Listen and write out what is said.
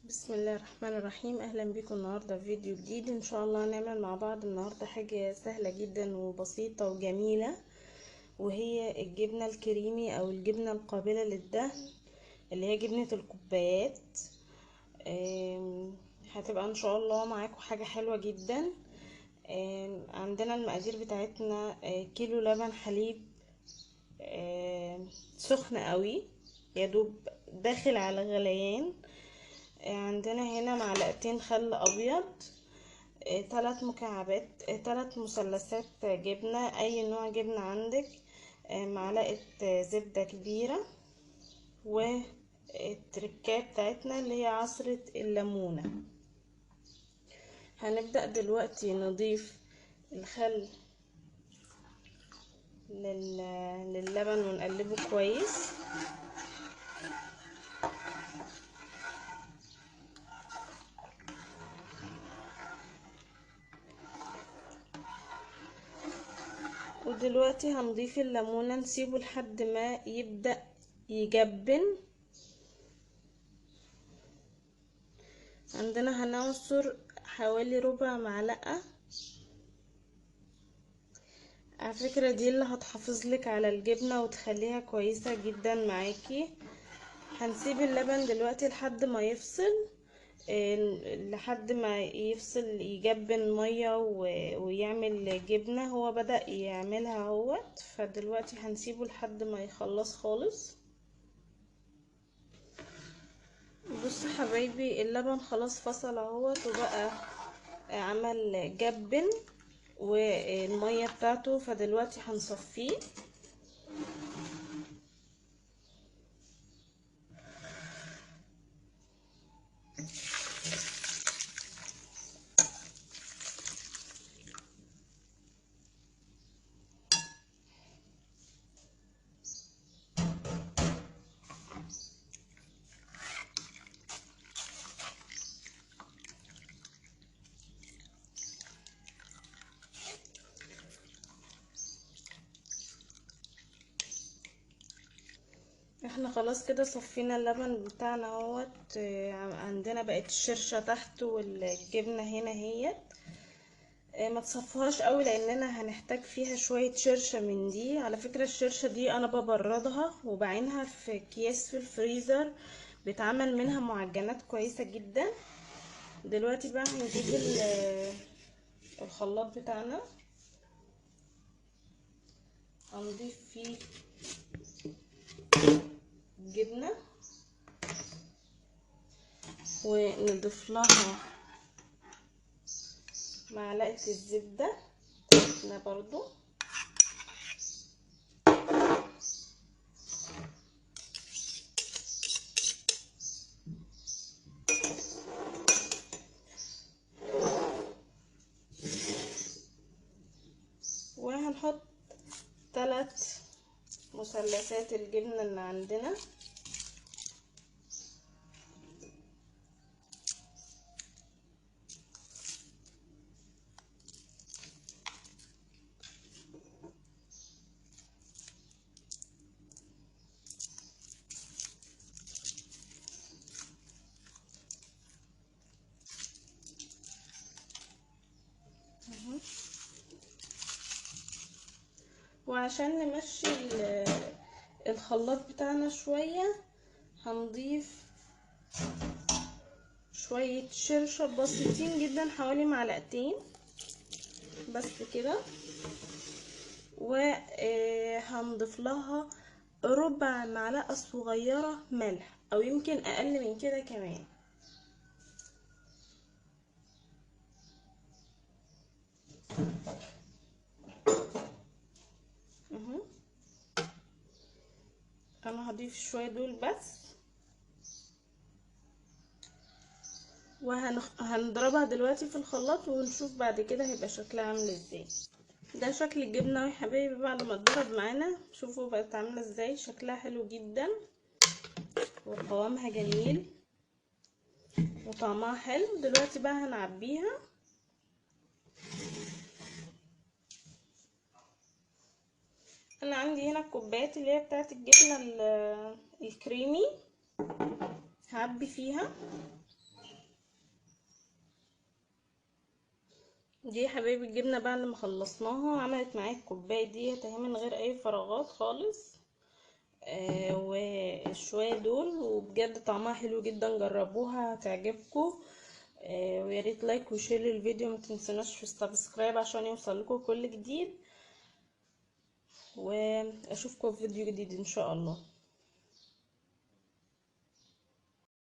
بسم الله الرحمن الرحيم. اهلا بكم النهارده في فيديو جديد. ان شاء الله هنعمل مع بعض النهارده حاجه سهله جدا وبسيطه وجميله، وهي الجبنه الكريمي او الجبنه القابله للدهن اللي هي جبنه الكوبايات. هتبقى ان شاء الله معاكم حاجه حلوه جدا. عندنا المقادير بتاعتنا كيلو لبن حليب سخن قوي، يدوب داخل على غليان. عندنا هنا معلقتين خل ابيض، 3 مكعبات، 3 مثلثات جبنة، اي نوع جبنة عندك، معلقة زبدة كبيرة، والتركية بتاعتنا اللي هي عصرة الليمونة. هنبدأ دلوقتي نضيف الخل للبن ونقلبه كويس. ودلوقتي هنضيف الليمونة، نسيبه لحد ما يبدأ يجبن. عندنا هنعصر حوالي ربع معلقة. على فكرة دي اللي هتحافظ لك على الجبنة وتخليها كويسة جدا معاكي. هنسيب اللبن دلوقتي لحد ما يفصل، لحد ما يفصل يجبن مية ويعمل جبنة. هو بدأ يعملها اهوت، فدلوقتي هنسيبه لحد ما يخلص خالص. بصوا حبايبي، اللبن خلاص فصل اهوت وبقى عمل جبن والمية بتاعته، فدلوقتي هنصفيه. احنا خلاص كده صفينا اللبن بتاعنا اهوت. عندنا بقت الشرشة تحت والجبنة هنا هي. ما تصفوهاش قوي لاننا هنحتاج فيها شوية شرشة من دي. على فكرة الشرشة دي انا ببردها وبعينها في اكياس في الفريزر، بيتعمل منها معجنات كويسة جدا. دلوقتي بقى هنجيب الخلاط بتاعنا، هنضيف فيه جبنة ونضيف لها معلقة الزبدة بتاعتنا برضو، وهنحط 3 مثلثات الجبنة اللي عندنا. وعشان نمشي الخلاط بتاعنا شوية، هنضيف شوية شرشة بسيطين جدا، حوالي معلقتين بس كده. وهنضيف لها ربع معلقة صغيرة ملح، او يمكن اقل من كده كمان. انا هضيف شوية دول بس، وهنضربها دلوقتي في الخلاط ونشوف بعد كده هيبقى شكلها عامل ازاي. ده شكل الجبنة يا حبايبي بعد ما اتضرب معانا. شوفوا بقت عاملة ازاي، شكلها حلو جدا وقوامها جميل وطعمها حلو. دلوقتي بقى هنعبيها. انا عندي هنا الكوبايات اللي هي بتاعت الجبنة الكريمي، هعبي فيها. دي يا حبايبي الجبنه بعد ما خلصناها عملت معايا الكوبايه دي اهي من غير اي فراغات خالص. والشويه دول وبجد طعمها حلو جدا، جربوها هتعجبكم. ويا ريت لايك وشير للفيديو، ما تنسوناش في السبسكرايب عشان يوصل لكم كل جديد، واشوفكم في فيديو جديد ان شاء الله.